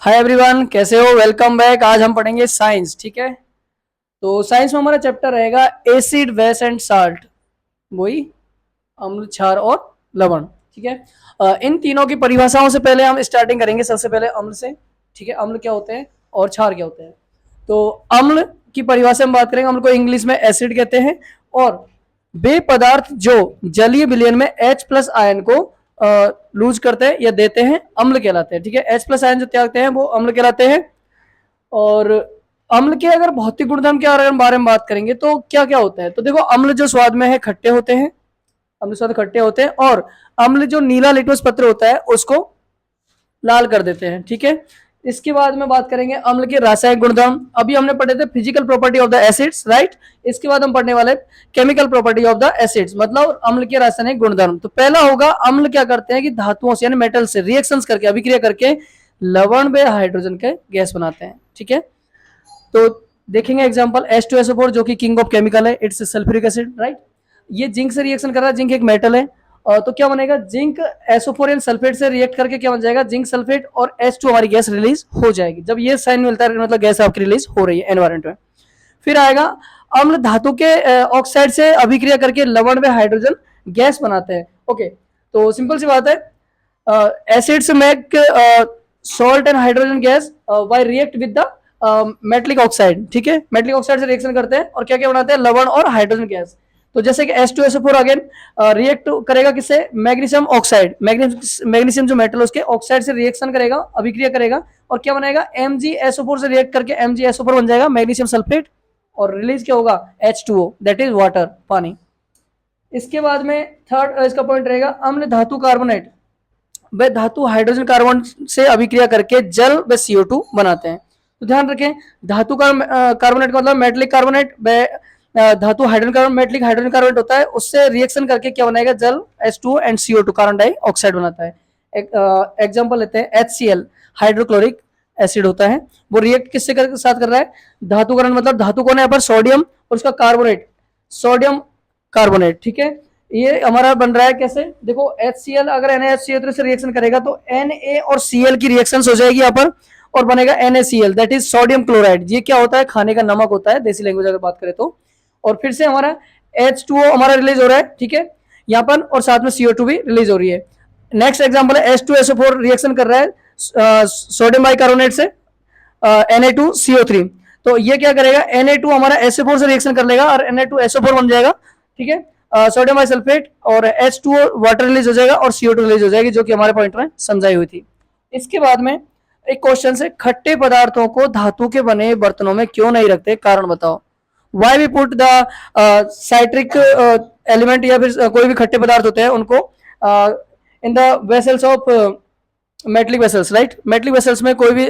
Hi everyone, कैसे हो? Welcome back. आज हम पढ़ेंगे साइंस। ठीक है, तो साइंस में हमारा चैप्टर रहेगा एसिड, बेस एंड साल्ट। वही अम्ल, क्षार और लवण। ठीक है, इन तीनों की परिभाषाओं से पहले हम स्टार्टिंग करेंगे सबसे पहले अम्ल से। ठीक है, अम्ल क्या होते हैं और क्षार क्या होते हैं। तो अम्ल की परिभाषा में बात करेंगे, अम्ल को इंग्लिश में एसिड कहते हैं। और वे पदार्थ जो जलीय विलयन में H+ आयन को लूज करते हैं या देते हैं, अम्ल कहलाते हैं। ठीक है, H+ आयन जो त्यागते हैं वो अम्ल कहलाते हैं। और अम्ल के अगर भौतिक गुणधर्म के बारे में बात करेंगे तो क्या क्या होता है, तो देखो, अम्ल जो स्वाद में है खट्टे होते हैं, अम्ल स्वाद खट्टे होते हैं। और अम्ल जो नीला लिटमस पत्र होता है उसको लाल कर देते हैं। ठीक है, इसके बाद में बात करेंगे अम्ल के रासायनिक गुणधर्म। अभी हमने पढ़े थे physical property of the acids, right. इसके बाद हम पढ़ने वाले chemical property of the acids, मतलब अम्ल के रासायनिक गुणधर्म। तो पहला होगा, अम्ल क्या करते हैं कि धातुओं से यानी मेटल से रिएक्शंस करके, अभिक्रिया करके लवण व हाइड्रोजन के गैस बनाते हैं। ठीक है, तो देखेंगे एग्जांपल H2SO4 जो कि किंग ऑफ केमिकल है, इट्स सल्फ्यूरिक एसिड, राइट। ये जिंक से रिएक्शन कर रहा है, जिंक एक मेटल है। तो क्या बनेगा, जिंक SO4 एंड सल्फेट से रिएक्ट करके क्या बन जाएगा, जिंक सल्फेट, और H2 हमारी गैस रिलीज हो जाएगी। जब ये साइन मिलता है मतलब गैस आपकी रिलीज हो रही है एनवायरमेंट में। फिर आएगा, अम्ल धातु के ऑक्साइड से अभिक्रिया करके लवण व हाइड्रोजन गैस बनाते हैं। ओके, तो सिंपल सी बात है, acids make salt and hydrogen gas by react with the metallic oxide. ठीक है, मेटलिक ऑक्साइड से रिएक्शन करते हैं और क्या क्या बनाते हैं, लवण और हाइड्रोजन गैस। तो जैसे कि H2SO4 अगेन रिएक्ट करेगा किससे, मैग्नीशियम ऑक्साइड, मैग्नीशियम जो मेटल उसके ऑक्साइड से रिएक्शन करेगा, अभिक्रिया करेगा, और क्या बनेगा, MgSO4 से रिएक्ट करके MgSO4 बन जाएगा, मैग्नीशियम सल्फेट। और रिलीज क्या होगा, H2O, दैट इज वाटर, पानी। इसके बाद में थर्ड इसका पॉइंट रहेगा, अम्ल धातु कार्बोनेट व धातु हाइड्रोजन कार्बन से अभिक्रिया करके जल व CO2 बनाते हैं। तो ध्यान रखें, धातु कार्बोनेट का मतलब मेटलिक कार्बोनेट, धातु hydrogen carbon, metallic hydrogen carbonate होता है, उससे रिएक्शन करके क्या बनाएगा, जल H2O and CO2, carbon dioxide बनाता है। एग्जांपल लेते हैं HCl, हाइड्रोक्लोरिक एसिड होता है। वो रिएक्ट किससे साथ कर रहा है, धातुकरण, मतलब धातु कौन है यहाँ पर, सोडियम, और उसका कार्बोनेट सोडियम कार्बोनेट। ठीक है, ये हमारा बन रहा है कैसे, देखो HCl अगर NaHCl से रिएक्शन करेगा तो Na और Cl की रिएक्शन हो जाएगी यहाँ पर, और बनेगा NaCl, that is sodium chloride. ये क्या होता है, खाने का नमक होता है, देसी लैंग्वेज अगर बात करें तो। और फिर से हमारा H2O हमारा रिलीज हो रहा है, ठीक है, यहाँ पर, और साथ में CO2 भी रिलीज हो रही है। नेक्स्ट एग्जाम्पल है H2SO4 रिएक्शन कर रहा है सोडियम बाइकार्बोनेट से Na2CO3। तो ये क्या करेगा, Na2 हमारा SO4 से रिएक्शन कर लेगा और Na2SO4 बन जाएगा। ठीक है, सोडियम बाइसल्फेट, और H2O वाटर रिलीज हो जाएगा और CO2 रिलीज हो जाएगी, जो कि हमारे पॉइंट में समझाई हुई थी। इसके बाद में एक क्वेश्चन से, खट्टे पदार्थों को धातु के बने बर्तनों में क्यों नहीं रखते, कारण बताओ। Why we put the citric element, या फिर कोई भी खट्टे पदार्थ होते हैं उनको in the vessels of metallic vessels, right. Metallic vessels में कोई भी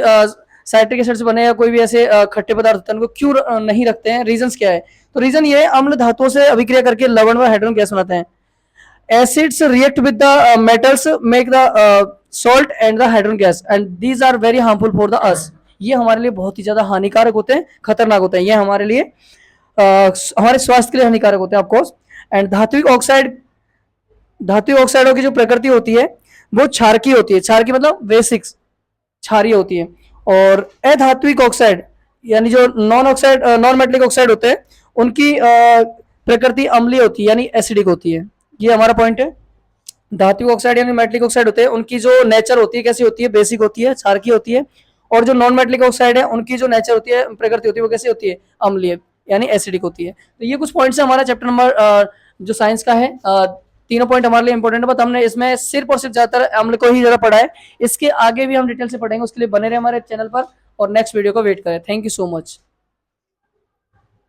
साइट्रिक एसिड से बने या कोई भी ऐसे खट्टे पदार्थ होते हैं, उनको क्यों नहीं रखते हैं, रीजंस क्या है। तो रीजन ये है, अम्ल धातुओं से अभिक्रिया करके लवण व हाइड्रोजन गैस बनाते हैं। Acids react with the metals make the salt and the hydrogen gas, and these are very harmful for the us. ये हमारे लिए बहुत ही ज्यादा हानिकारक होते हैं, खतरनाक होते हैं, ये हमारे लिए हमारे स्वास्थ्य के लिए हानिकारक होते हैं ऑफकोर्स। एंड धात्विक ऑक्साइडों की जो प्रकृति होती है वो क्षारकीय होती है, क्षारकीय मतलब बेसिक क्षारीय होती है। और अधात्विक ऑक्साइड यानी जो नॉन मेटलिक ऑक्साइड होते हैं, उनकी प्रकृति अम्लीय होती है, यानी एसिडिक होती है। ये हमारा पॉइंट है। धात्विक ऑक्साइड यानी मेटलिक ऑक्साइड होते हैं, उनकी जो नेचर होती है कैसी होती है, बेसिक होती है, क्षारकीय होती है। और जो नॉन मेटलिक ऑक्साइड है उनकी जो नेचर होती है, प्रकृति होती है, वो कैसी होती है, अम्लीय यानी एसिडिक होती है। तो ये कुछ पॉइंट्स है हमारा चैप्टर नंबर जो साइंस का है। तीनों पॉइंट हमारे लिए इंपॉर्टेंट है, बट हमने इसमें सिर्फ और सिर्फ ज्यादातर अम्ल को ही ज्यादा पढ़ा है। इसके आगे भी हम डिटेल से पढ़ेंगे, उसके लिए बने रहे हमारे चैनल पर और नेक्स्ट वीडियो को वेट करें। Thank you so much.